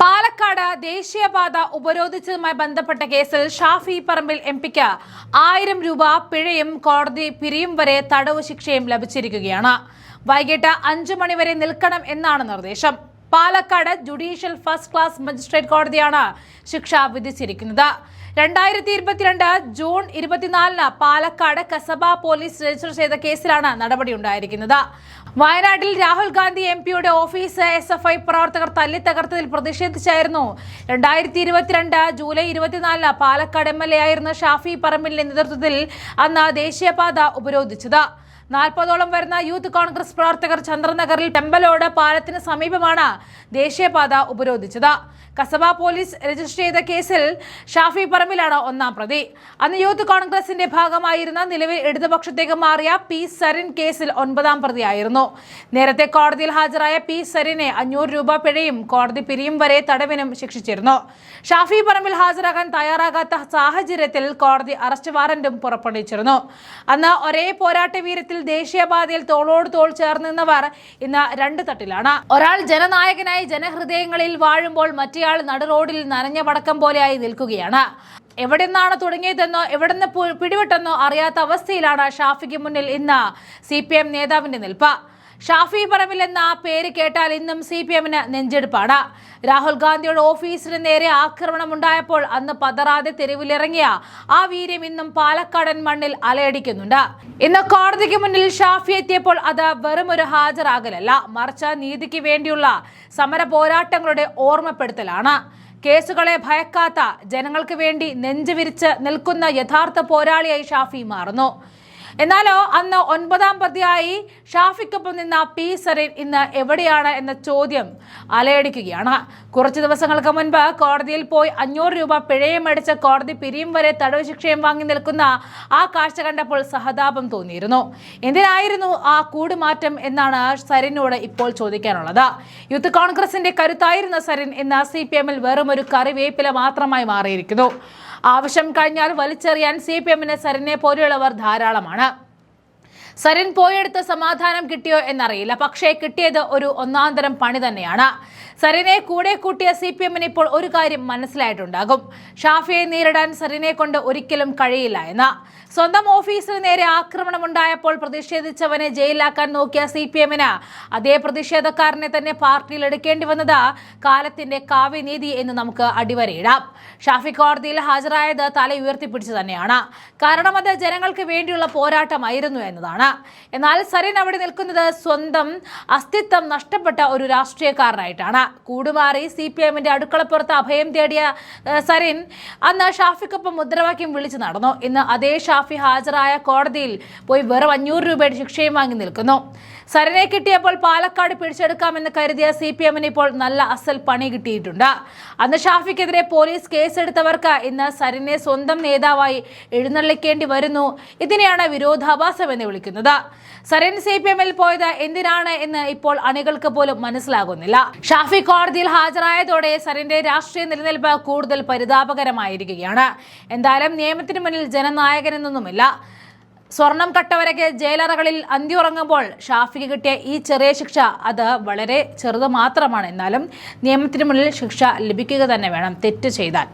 പാലക്കാട് ദേശീയപാത ഉപരോധിച്ചതുമായി ബന്ധപ്പെട്ട കേസിൽ ഷാഫി പറമ്പിൽ എംപിക്ക് 1000 രൂപ പിഴയും കോടതി പിരിയും വരെ തടവ് ശിക്ഷയും ലഭിച്ചിരിക്കുകയാണ്. വൈകിട്ട് 5 മണി വരെ നിൽക്കണം എന്നാണ് നിർദ്ദേശം. Palakkad judicial first class magistrate കോടതിയാണ് ശിക്ഷ വിധിച്ചിരിക്കുന്നത്. 2022 June 24 Palakkad Kasaba police register ചെയ്ത കേസിലാണ് നടപടിയുണ്ടായിരിക്കുന്നത്. വയനാട്ടിൽ രാഹുൽ ഗാന്ധി എംപിയുടെ ഓഫീസ് SFI പ്രവർത്തകർ തല്ലിത്തകർത്തതിൽ പ്രതിഷേധിച്ചായിരുന്നു 2022 ജൂലൈ 24 പാലക്കാട് MLA ആയിരുന്ന ഷാഫി പറമ്പിലിന്റെ നേതൃത്വത്തിൽ അന്ന് ദേശീയപാത ഉപരോധിച്ചത്. 40ഓളം വരുന്ന യൂത്ത് കോൺഗ്രസ് പ്രവർത്തകർ ചന്ദ്രനഗറിൽ ടെമ്പലോട് പാലത്തിന് സമീപമാണ് ദേശീയപാത ഉപരോധിച്ചത്. കസബ പോലീസ് രജിസ്റ്റർ ചെയ്ത കേസിൽ ഷാഫി പറമ്പിലാണ് ഒന്നാം പ്രതി. അന്ന് യൂത്ത് കോൺഗ്രസിന്റെ ഭാഗമായിരുന്ന നിലവിൽ ഇടതുപക്ഷത്തേക്ക് മാറിയ P സരിൻ കേസിൽ 9ാം പ്രതിയായിരുന്നു. നേരത്തെ കോടതിയിൽ ഹാജരായ P സരിനെ 500 രൂപ പിഴയും കോടതി പിരിയും വരെ തടവിനും ശിക്ഷിച്ചിരുന്നു. ഷാഫി പറമ്പിൽ ഹാജരാകാൻ തയ്യാറാകാത്ത സാഹചര്യത്തിൽ കോടതി അറസ്റ്റ് വാറന്റും പുറപ്പെടുവിച്ചിരുന്നു. അന്ന് ഒരേ പോരാട്ട വീരത്തിൽ ദേശീയപാതയിൽ തോളോട് തോൾ ചേർന്ന് നിന്നവർ ഇന്ന് 2 തട്ടിലാണ്. ഒരാൾ ജനനായകനായി ജനഹൃദയങ്ങളിൽ വാഴുമ്പോൾ മറ്റേയാൾ നടുറോഡിൽ നനഞ്ഞ പടക്കം പോലെയായി നിൽക്കുകയാണ്. എവിടെ നിന്നാണ് തുടങ്ങിയതെന്നോ എവിടെ നിന്ന് പിടിവിട്ടെന്നോ അറിയാത്ത അവസ്ഥയിലാണ് ഷാഫിക്ക് മുന്നിൽ ഇന്ന് CPM നേതാവിന്റെ നിൽപ്പ്. ഷാഫി പറമ്പിൽ എന്ന പേര് കേട്ടാൽ ഇന്നും CPMന് നെഞ്ചെടുപ്പാണ്. രാഹുൽ ഗാന്ധിയുടെ ഓഫീസിന് നേരെ ആക്രമണമുണ്ടായപ്പോൾ അന്ന് പതറാതെ തെരുവിലിറങ്ങിയ ആ വീര്യം ഇന്നും പാലക്കാടൻ മണ്ണിൽ അലയടിക്കുന്നുണ്ട്. ഇന്ന് കോടതിക്ക് മുന്നിൽ ഷാഫി എത്തിയപ്പോൾ അത് വെറുമൊരു ഹാജരാകലല്ല, മറിച്ച് നീതിക്ക് വേണ്ടിയുള്ള സമര പോരാട്ടങ്ങളുടെ ഓർമ്മപ്പെടുത്തലാണ്. കേസുകളെ ഭയക്കാത്ത, ജനങ്ങൾക്ക് വേണ്ടി നെഞ്ചുവിരിച്ച് നിൽക്കുന്ന യഥാർത്ഥ പോരാളിയായി ഷാഫി മാറുന്നു. എന്നാലോ അന്ന് 9ാം പ്രതിയായി ഷാഫിക്കൊപ്പം നിന്ന P സരിൻ ഇന്ന് എവിടെയാണ് എന്ന ചോദ്യം അലയടിക്കുകയാണ്. കുറച്ചു ദിവസങ്ങൾക്ക് മുൻപ് കോടതിയിൽ പോയി 500 രൂപ പിഴയും അടിച്ച് കോടതി പിരിയും വരെ തടവ് ശിക്ഷയും വാങ്ങി നിൽക്കുന്ന ആ കാഴ്ച കണ്ടപ്പോൾ സഹതാപം തോന്നിയിരുന്നു. എന്തിനായിരുന്നു ആ കൂടുമാറ്റം എന്നാണ് സരിനോട് ഇപ്പോൾ ചോദിക്കാനുള്ളത്. യൂത്ത് കോൺഗ്രസിന്റെ കരുത്തായിരുന്ന സരിൻ ഇന്ന് CPMൽ വെറുമൊരു കറിവേപ്പില മാത്രമായി മാറിയിരിക്കുന്നു. ആവശ്യം കഴിഞ്ഞാൽ വലിച്ചെറിയാൻ CPMന് സരിനെ പോലെയുള്ളവർ ധാരാളമാണ്. സരിൻ പോയെടുത്ത് സമാധാനം കിട്ടിയോ എന്നറിയില്ല, പക്ഷേ കിട്ടിയത് ഒരു ഒന്നാന്തരം പണി തന്നെയാണ്. സരിനെ കൂടെ കൂട്ടിയ CPMന് ഇപ്പോൾ ഒരു കാര്യം മനസ്സിലായിട്ടുണ്ടാകും: ഷാഫിയെ നേരിടാൻ സരിനെ കൊണ്ട് ഒരിക്കലും കഴിയില്ല എന്ന്. സ്വന്തം ഓഫീസിന് നേരെ ആക്രമണമുണ്ടായപ്പോൾ പ്രതിഷേധിച്ചവനെ ജയിലിലാക്കാൻ നോക്കിയ CPMന് അതേ പ്രതിഷേധക്കാരനെ തന്നെ പാർട്ടിയിൽ എടുക്കേണ്ടി വന്നത് കാലത്തിന്റെ കാവ്യനീതി എന്ന് നമുക്ക് അടിവരയിടാം. ഷാഫി കോടതിയിൽ ഹാജരായത് തല ഉയർത്തിപ്പിടിച്ചു തന്നെയാണ്. കാരണം അത് ജനങ്ങൾക്ക് വേണ്ടിയുള്ള പോരാട്ടമായിരുന്നു എന്നതാണ്. എന്നാൽ സരിൻ അവിടെ നിൽക്കുന്നത് സ്വന്തം അസ്തിത്വം നഷ്ടപ്പെട്ട ഒരു രാഷ്ട്രീയക്കാരനായിട്ടാണ്. കൂടുമാറി CPMന്റെ അടുക്കളപ്പുറത്ത് അഭയം തേടിയ സരിൻ അന്ന് ഷാഫിക്കൊപ്പം മുദ്രാവാക്യം വിളിച്ചു നടന്നു. ഇന്ന് അതേ ഷാഫി ഹാജരായ കോടതിയിൽ പോയി വെറും 500 രൂപയുടെ ശിക്ഷയും വാങ്ങി നിൽക്കുന്നു. സരിനെ കിട്ടിയപ്പോൾ പാലക്കാട് പിടിച്ചെടുക്കാമെന്ന് കരുതിയ CPMന് ഇപ്പോൾ നല്ല അസൽ പണി കിട്ടിയിട്ടുണ്ട്. അന്ന് ഷാഫിക്കെതിരെ പോലീസ് കേസെടുത്തവർക്ക് ഇന്ന് സരിനെ സ്വന്തം നേതാവായി എഴുന്നള്ളിക്കേണ്ടി വരുന്നു. ഇതിനെയാണ് വിരോധാഭാസം എന്ന് വിളിക്കുന്നത്. സരിൻ CPMൽ പോയത് എന്തിനാണ് എന്ന് ഇപ്പോൾ അണികൾക്ക് പോലും മനസ്സിലാകുന്നില്ല. ഷാഫി കോടതിയിൽ ഹാജരായതോടെ സരിന്റെ രാഷ്ട്രീയ നിലനിൽപ്പ് കൂടുതൽ പരിതാപകരമായിരിക്കുകയാണ്. എന്തായാലും നിയമത്തിന് മുന്നിൽ ജനനായകനെന്നൊന്നുമില്ല. സ്വർണം കട്ടവരയ്ക്ക് ജയിലറകളിൽ അന്തിയുറങ്ങുമ്പോൾ ഷാഫിക്ക് കിട്ടിയ ഈ ചെറിയ ശിക്ഷ അത് വളരെ ചെറുത് മാത്രമാണ്. എന്നാലും നിയമത്തിന് മുന്നിൽ ശിക്ഷ ലഭിക്കുക തന്നെ വേണം തെറ്റ് ചെയ്താൽ.